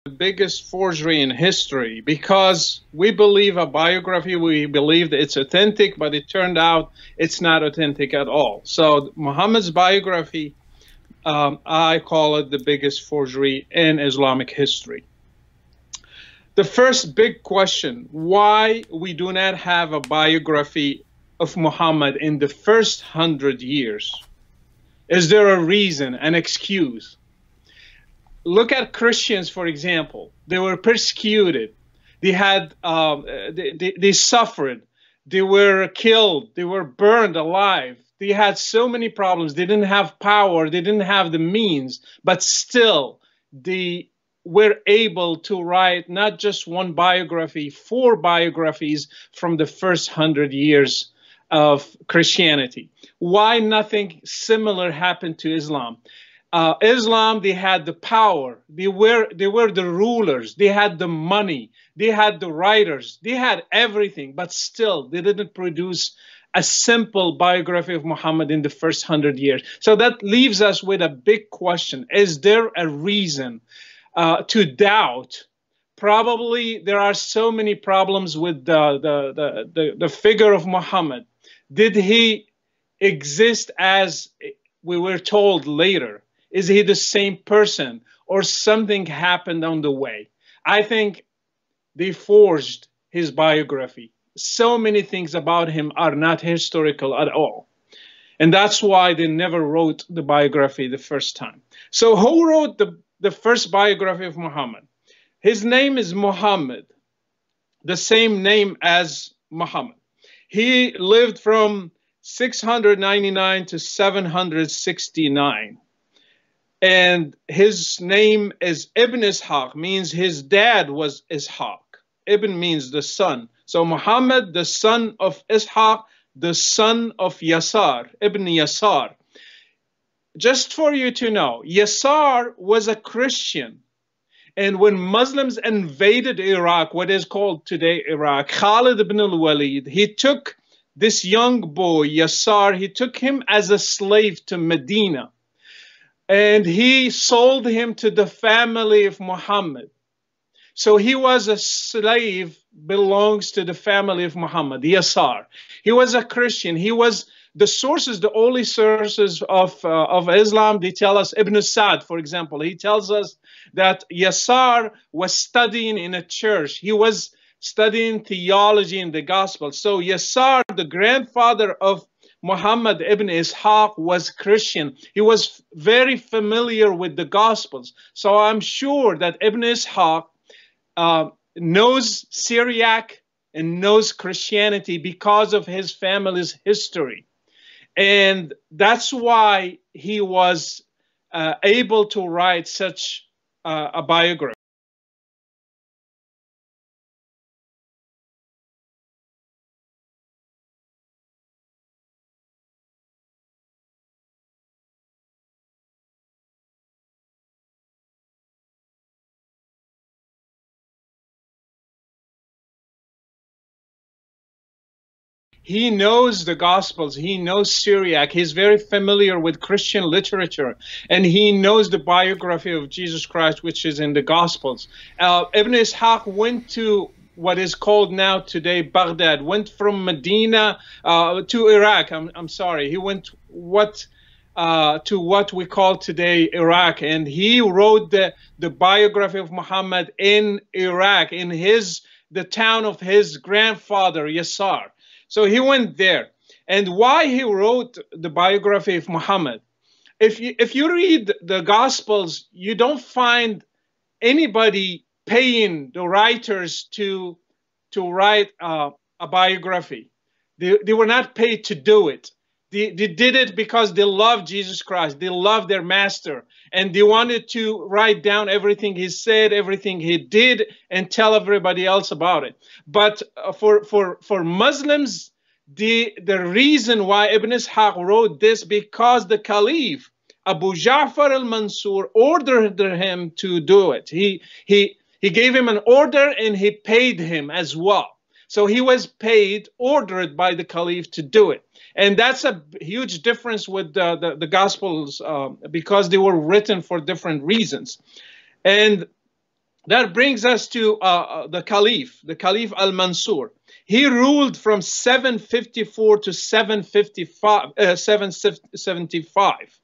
biggest forgery in history because we believe a biography, we believe that it's authentic, but it turned out it's not authentic at all. So Muhammad's biography, I call it the biggest forgery in Islamic history. The first big question, why we do not have a biography of Muhammad in the first 100 years? Is there a reason, an excuse? Look at Christians, for example. They were persecuted. They had, they suffered. They were killed. They were burned alive. They had so many problems. They didn't have power. They didn't have the means. But still, they were able to write not just one biography, 4 biographies from the first 100 years of Christianity. Why nothing similar happened to Islam? Islam, they had the power. They were the rulers. They had the money. They had the writers. They had everything. But still, they didn't produce a simple biography of Muhammad in the first 100 years. So that leaves us with a big question. Is there a reason to doubt? Probably there are so many problems with the figure of Muhammad. Did he exist as we were told later? Is he the same person, or something happened on the way? I think they forged his biography. So many things about him are not historical at all. And that's why they never wrote the biography the first time. So who wrote the first biography of Muhammad? His name is Muhammad, the same name as Muhammad. He lived from 699 to 769. And his name is Ibn Ishaq, means his dad was Ishaq. Ibn means the son. So Muhammad, the son of Ishaq, the son of Yasar, Ibn Yasar. Just for you to know, Yasar was a Christian. And when Muslims invaded Iraq, what is called today Iraq, Khalid ibn al-Walid, he took this young boy, Yasar, he took him as a slave to Medina. And he sold him to the family of Muhammad. So he was a slave, belongs to the family of Muhammad, Yasar. He was a Christian. He was the sources, the only sources of Islam, they tell us, Ibn Sa'd, for example, he tells us that Yasar was studying in a church. He was studying theology in the gospel. So Yasar, the grandfather of Muhammad ibn Ishaq, was Christian. He was very familiar with the Gospels. So I'm sure that Ibn Ishaq knows Syriac and knows Christianity because of his family's history. And that's why he was able to write such a biography. He knows the Gospels. He knows Syriac. He's very familiar with Christian literature. And he knows the biography of Jesus Christ, which is in the Gospels. Ibn Ishaq went to what is called now today Baghdad, went from Medina to Iraq. I'm sorry. He went to what we call today Iraq. And he wrote the biography of Muhammad in Iraq, in the town of his grandfather, Yasar. So he went there. And why he wrote the biography of Muhammad? If you read the Gospels, you don't find anybody paying the writers to write a biography. They were not paid to do it. They did it because they loved Jesus Christ. They loved their master. And they wanted to write down everything he said, everything he did, and tell everybody else about it. But for Muslims, the reason why Ibn Ishaq wrote this, because the Caliph, Abu Ja'far al-Mansur, ordered him to do it. He gave him an order and he paid him as well. So he was paid, ordered by the Caliph to do it. And that's a huge difference with the Gospels because they were written for different reasons. And That brings us to the Caliph al-Mansur. He ruled from 754 to 775.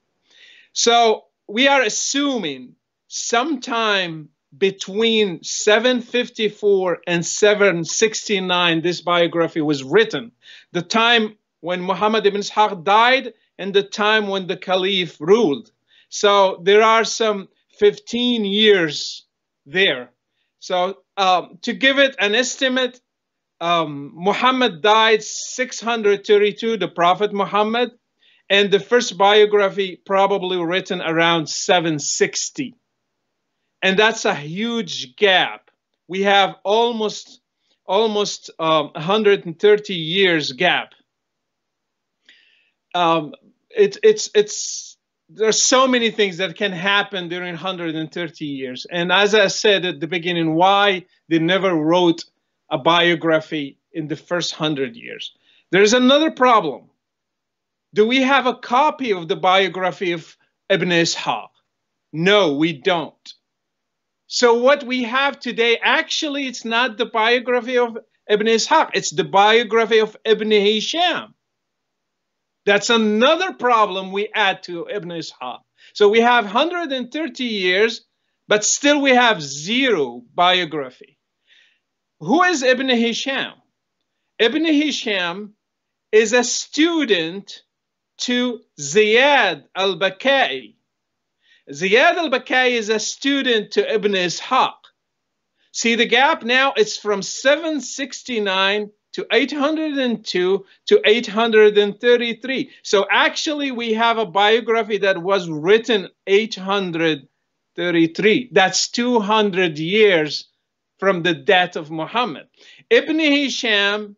So we are assuming sometime between 754 and 769 this biography was written. The time when Muhammad ibn Ishaq died and the time when the Caliph ruled. So there are some 15 years there. So to give it an estimate, Muhammad died 632, the Prophet Muhammad, and the first biography probably written around 760. And that's a huge gap. We have almost 130 years gap. There's so many things that can happen during 130 years. And as I said at the beginning, why they never wrote a biography in the first 100 years. There's another problem. Do we have a copy of the biography of Ibn Ishaq? No, we don't. So what we have today, actually, it's not the biography of Ibn Ishaq. It's the biography of Ibn Hisham. That's another problem we add to Ibn Ishaq. So we have 130 years, but still we have zero biography. Who is Ibn Hisham? Ibn Hisham is a student to Ziyad al-Bakai. Ziyad al-Bakai is a student to Ibn Ishaq. See the gap now? It's from 769 to 802 to 833. So actually we have a biography that was written 833. That's 200 years from the death of Muhammad. Ibn Hisham,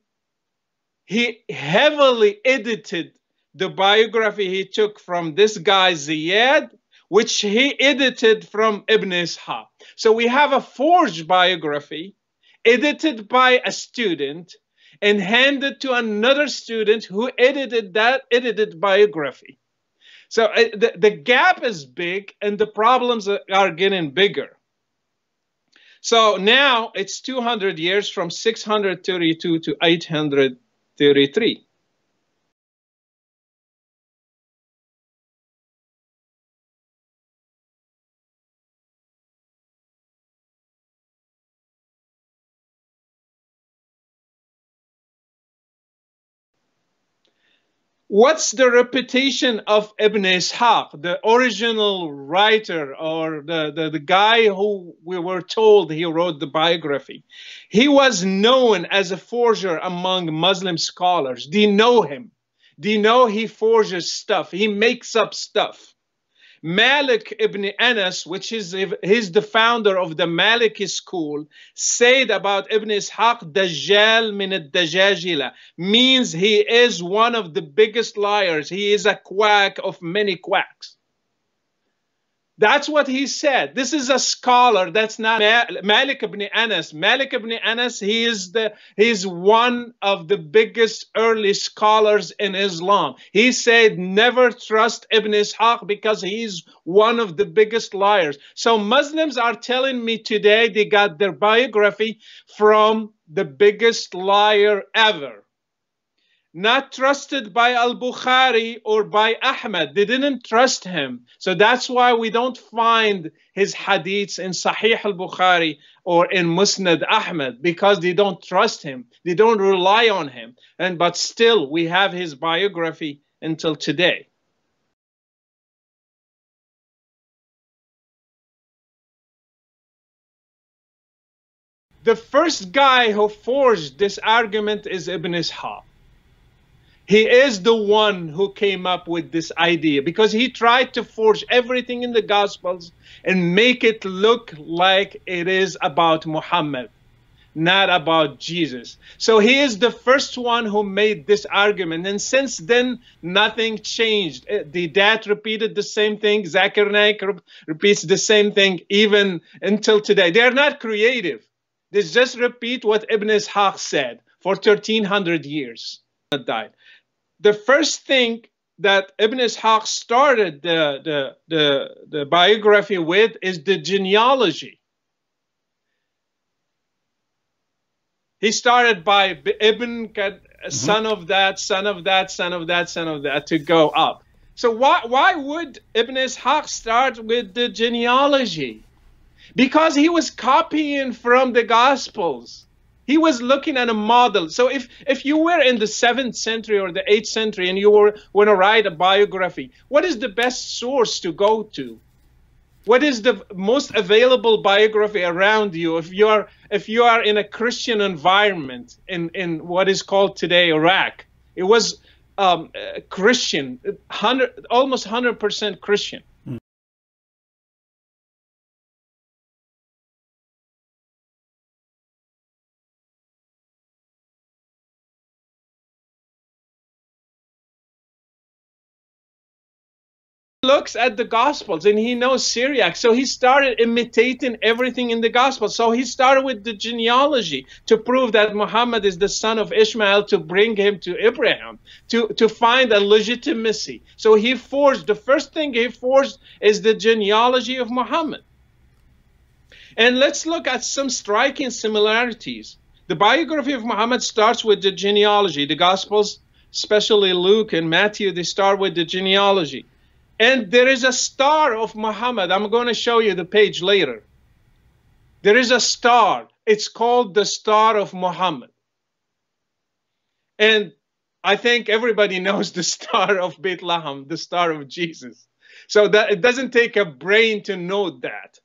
he heavily edited the biography he took from this guy Ziyad, which he edited from Ibn Ishaq. So we have a forged biography edited by a student and handed to another student who edited that edited biography. So the gap is big and the problems are getting bigger. So now it's 200 years from 632 to 833. What's the reputation of Ibn Ishaq, the original writer or the guy who we were told he wrote the biography? He was known as a forger among Muslim scholars. Do you know him? Do you know he forges stuff? He makes up stuff. Malik ibn Anas, which is he's the founder of the Maliki school, said about Ibn Ishaq, Dajjal min ad-Dajajila, means he is one of the biggest liars. He is a quack of many quacks. That's what he said. This is a scholar. That's not Malik ibn Anas. Malik ibn Anas, he is one of the biggest early scholars in Islam. He said, never trust Ibn Ishaq because he's one of the biggest liars. So Muslims are telling me today they got their biography from the biggest liar ever. Not trusted by al-Bukhari or by Ahmad. They didn't trust him. So that's why we don't find his hadiths in Sahih al-Bukhari or in Musnad Ahmad, because they don't trust him. They don't rely on him. But still, we have his biography until today. The first guy who forged this argument is Ibn Ishaq. He is the one who came up with this idea because he tried to forge everything in the Gospels and make it look like it is about Muhammad, not about Jesus. So he is the first one who made this argument. And since then, nothing changed. The dad repeated the same thing. Zakir Naik repeats the same thing even until today. They're not creative. They just repeat what Ibn Ishaq said for 1,300 years. Died. The first thing that Ibn Ishaq started the biography with is the genealogy. He started by Ibn, son of that, son of that, son of that, son of that, to go up. So why would Ibn Ishaq start with the genealogy? Because he was copying from the Gospels. He was looking at a model. So if you were in the 7th century or the 8th century and you want to write a biography, what is the best source to go to? What is the most available biography around you if you are in a Christian environment in what is called today Iraq? It was Christian, almost 100% Christian. Looks at the Gospels and he knows Syriac, so he started imitating everything in the Gospel. So he started with the genealogy to prove that Muhammad is the son of Ishmael, to bring him to Abraham, to find a legitimacy. So he forged, the first thing he forged is the genealogy of Muhammad. And let's look at some striking similarities. The biography of Muhammad starts with the genealogy. The Gospels, especially Luke and Matthew, they start with the genealogy. And there is a star of Muhammad. I'm going to show you the page later. There is a star. It's called the Star of Muhammad. And I think everybody knows the Star of Bethlehem, the Star of Jesus. So that it doesn't take a brain to know that.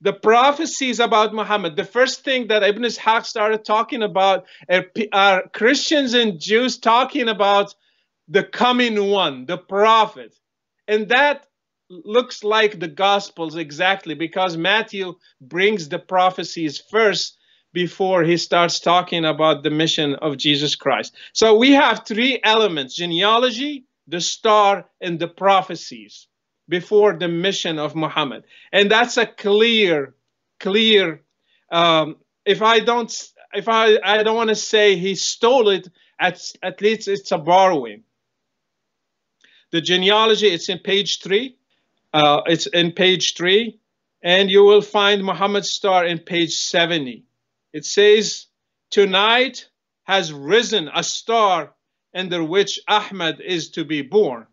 The prophecies about Muhammad, the first thing that Ibn Ishaq started talking about are Christians and Jews talking about the coming one, the prophet. And that looks like the Gospels exactly, because Matthew brings the prophecies first before he starts talking about the mission of Jesus Christ. So we have three elements: genealogy, the star, and the prophecies before the mission of Muhammad. And that's a clear, if I don't want to say he stole it, at least it's a borrowing. The genealogy, it's in page 3. It's in page 3. And you will find Muhammad's star in page 70. It says, tonight has risen a star under which Ahmad is to be born.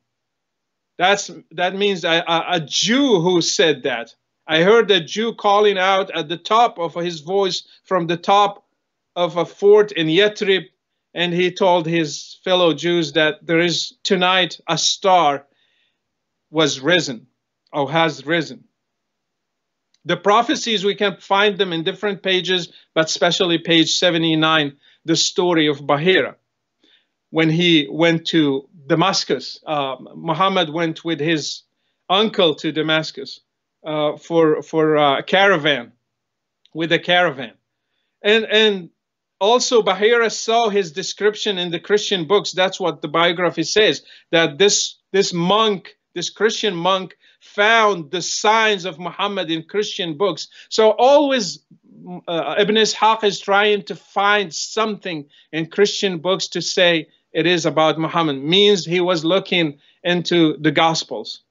That means a Jew who said that. I heard a Jew calling out at the top of his voice from the top of a fort in Yathrib. And he told his fellow Jews that there is tonight a star was risen or has risen. The prophecies, we can find them in different pages, but especially page 79, the story of Bahira. When he went to Damascus, Muhammad went with his uncle to Damascus for a caravan, with a caravan. And also, Bahira saw his description in the Christian books. That's what the biography says, that this Christian monk found the signs of Muhammad in Christian books. So always Ibn Ishaq is trying to find something in Christian books to say it is about Muhammad. Means he was looking into the Gospels.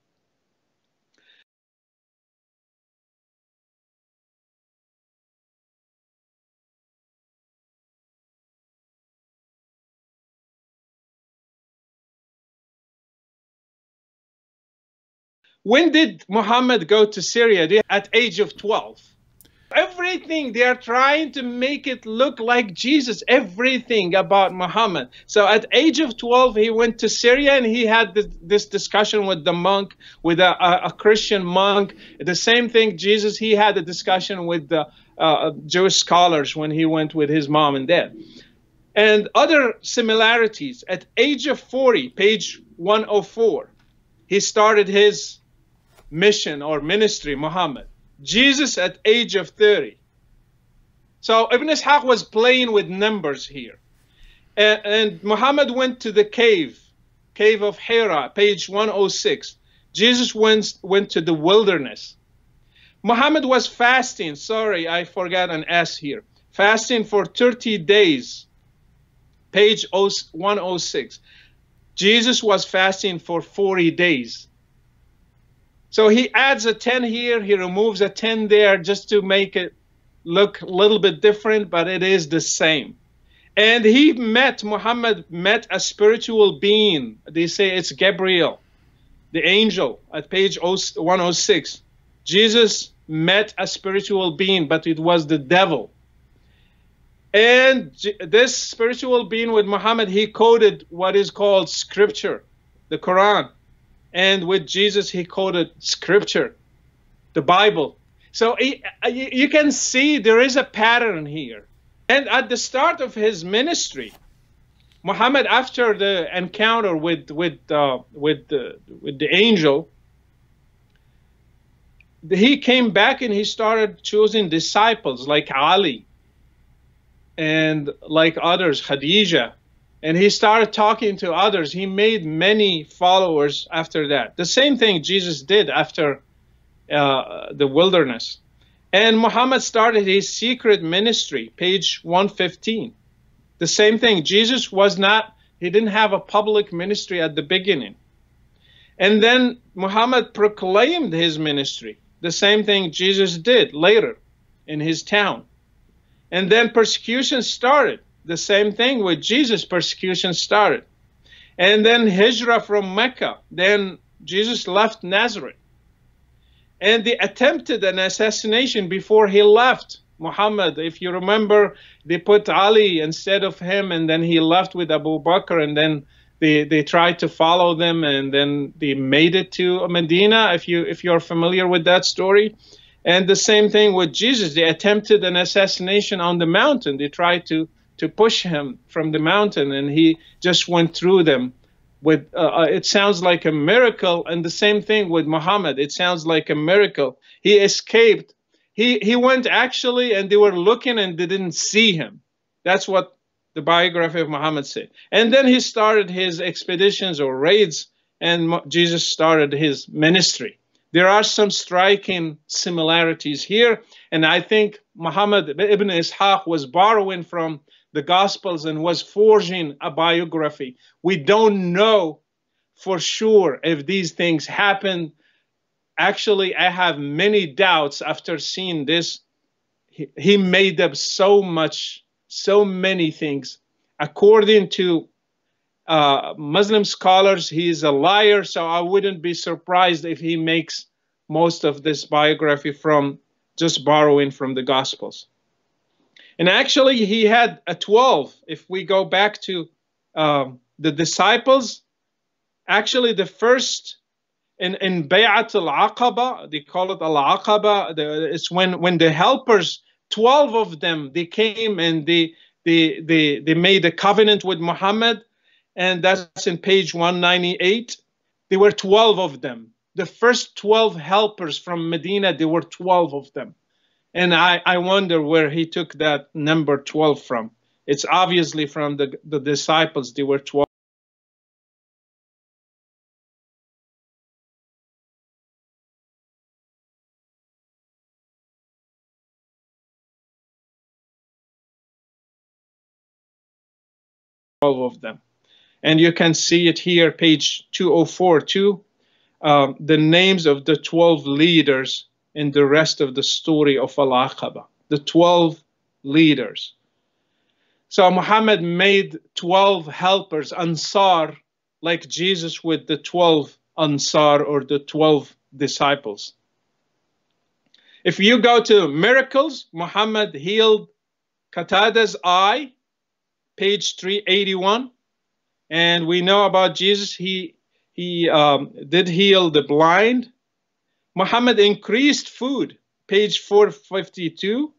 When did Muhammad go to Syria? At age of 12. Everything, they are trying to make it look like Jesus, everything about Muhammad. So at age of 12, he went to Syria and he had this discussion with the monk, with a Christian monk. The same thing, Jesus, he had a discussion with the Jewish scholars when he went with his mom and dad. And other similarities, at age of 40, page 104, he started his mission or ministry, Muhammad. Jesus at age of 30. So Ibn Ishaq was playing with numbers here. And Muhammad went to the cave of Hira, page 106. Jesus went to the wilderness. Muhammad was fasting. Sorry, I forgot an S here. Fasting for 30 days, page 106. Jesus was fasting for 40 days. So he adds a 10 here, he removes a 10 there just to make it look a little bit different, but it is the same. And Muhammad met a spiritual being. They say it's Gabriel, the angel, at page 106. Jesus met a spiritual being, but it was the devil. And this spiritual being with Muhammad, he quoted what is called scripture, the Quran. And with Jesus, he quoted scripture, the Bible. So you can see there is a pattern here. And at the start of his ministry, Muhammad, after the encounter with the angel, he came back and he started choosing disciples like Ali and like others, Khadija, and he started talking to others. He made many followers after that. The same thing Jesus did after the wilderness. And Muhammad started his secret ministry, page 115. The same thing. Jesus he didn't have a public ministry at the beginning. And then Muhammad proclaimed his ministry. The same thing Jesus did later in his town. And then persecution started. The same thing with Jesus, persecution started. And then Hijrah from Mecca. Then Jesus left Nazareth. And they attempted an assassination before he left. Muhammad, if you remember, they put Ali instead of him, and then he left with Abu Bakr, and then they tried to follow them, and then they made it to Medina, if you're familiar with that story. And the same thing with Jesus. They attempted an assassination on the mountain. They tried to push him from the mountain, and he just went through them. With it sounds like a miracle. And the same thing with Muhammad. It sounds like a miracle. He escaped. He went actually, and they were looking and they didn't see him. That's what the biography of Muhammad said. And then he started his expeditions or raids, and Jesus started his ministry. There are some striking similarities here, and I think Muhammad ibn Ishaq was borrowing from the Gospels and was forging a biography. We don't know for sure if these things happened. Actually, I have many doubts after seeing this. He made up so many things. According to Muslim scholars, he is a liar, so I wouldn't be surprised if he makes most of this biography from just borrowing from the Gospels. And actually, he had 12. If we go back to the disciples, actually the first in Bay'at al-Aqaba, they call it al-Aqaba, it's when the helpers, 12 of them, they came and they made a covenant with Muhammad, and that's in page 198. There were 12 of them. The first 12 helpers from Medina, there were 12 of them. And I wonder where he took that number 12 from. It's obviously from the disciples. There were 12. Of them. And you can see it here, page 204 too, the names of the 12 leaders in the rest of the story of Al-Aqaba, the 12 leaders. So Muhammad made 12 helpers, Ansar, like Jesus with the 12 Ansar or the 12 disciples. If you go to miracles, Muhammad healed Qatada's eye, page 381. And we know about Jesus, he did heal the blind. Muhammad increased food, page 452.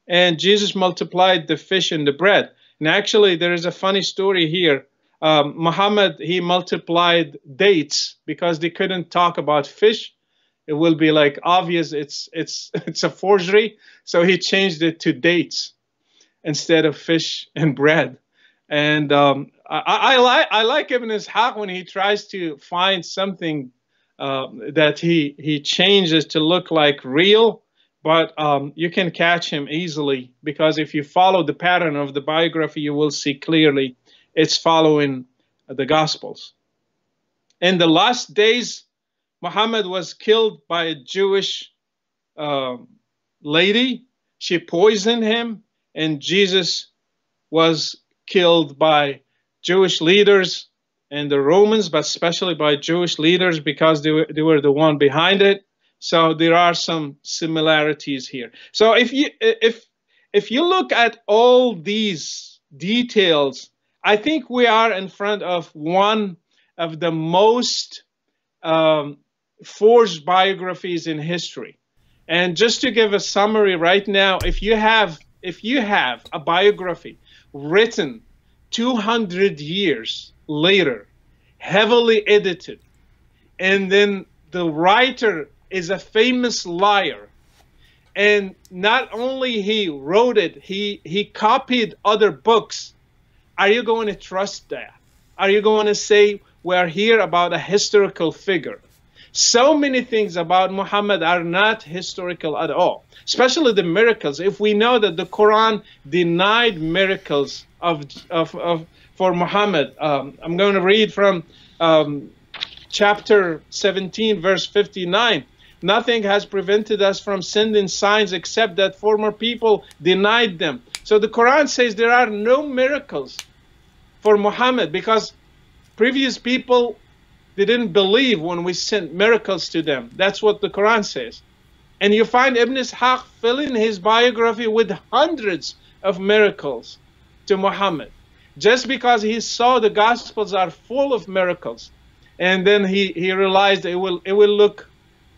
And Jesus multiplied the fish and the bread. And actually, there is a funny story here. Muhammad, he multiplied dates because they couldn't talk about fish. It will be like obvious it's a forgery. So he changed it to dates instead of fish and bread. And I like Ibn Ishaq when he tries to find something that he changes to look like real, but you can catch him easily, because if you follow the pattern of the biography, you will see clearly it's following the Gospels. In the last days, Muhammad was killed by a Jewish lady. she poisoned him, and Jesus was killed by Jewish leaders and the Romans, but especially by Jewish leaders because they were the one behind it. So there are some similarities here. So if you look at all these details, I think we are in front of one of the most forged biographies in history. And just to give a summary right now, if you have a biography written 200 years later, heavily edited, and then the writer is a famous liar, and not only he wrote it, he copied other books, are you going to trust that? Are you going to say we're here about a historical figure? So many things about Muhammad are not historical at all, especially the miracles. If we know that the Quran denied miracles for Muhammad, I'm going to read from chapter 17, verse 59. Nothing has prevented us from sending signs except that former people denied them. So the Quran says there are no miracles for Muhammad because previous people, they didn't believe when we sent miracles to them. That's what the Quran says. And you find Ibn Ishaq filling his biography with hundreds of miracles to Muhammad, just because he saw the Gospels are full of miracles. And then he realized it will look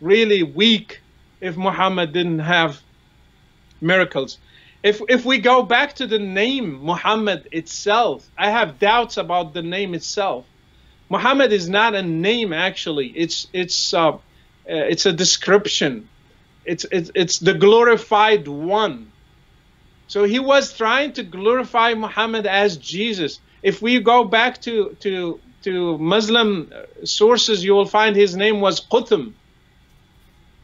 really weak if Muhammad didn't have miracles. If we go back to the name Muhammad itself, I have doubts about the name itself. Muhammad is not a name, actually. It's a description. It's the glorified one. So he was trying to glorify Muhammad as Jesus. If we go back to Muslim sources, you will find his name was Quthum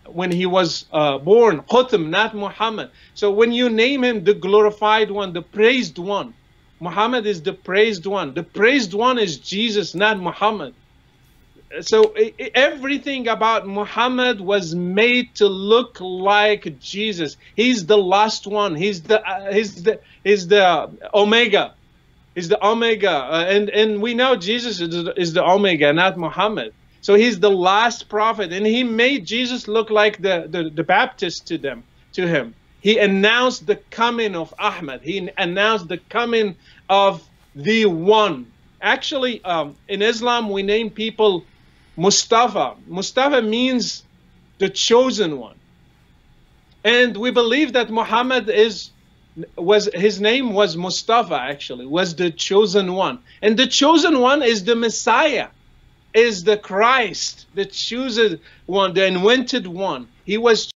when he was born. Quthum, not Muhammad. So when you name him the glorified one, the praised one, Muhammad is the praised one. The praised one is Jesus, not Muhammad. So everything about Muhammad was made to look like Jesus. He's the last one. He's the Omega. He's the Omega, and we know Jesus is the Omega, not Muhammad. So he's the last prophet, and he made Jesus look like the Baptist to him. He announced the coming of Ahmad. He announced the coming of the one. Actually, in Islam, we name people Mustafa. Mustafa means the chosen one. And we believe that Muhammad his name was Mustafa, actually, was the chosen one. And the chosen one is the Messiah, is the Christ, the chosen one, the anointed one. He was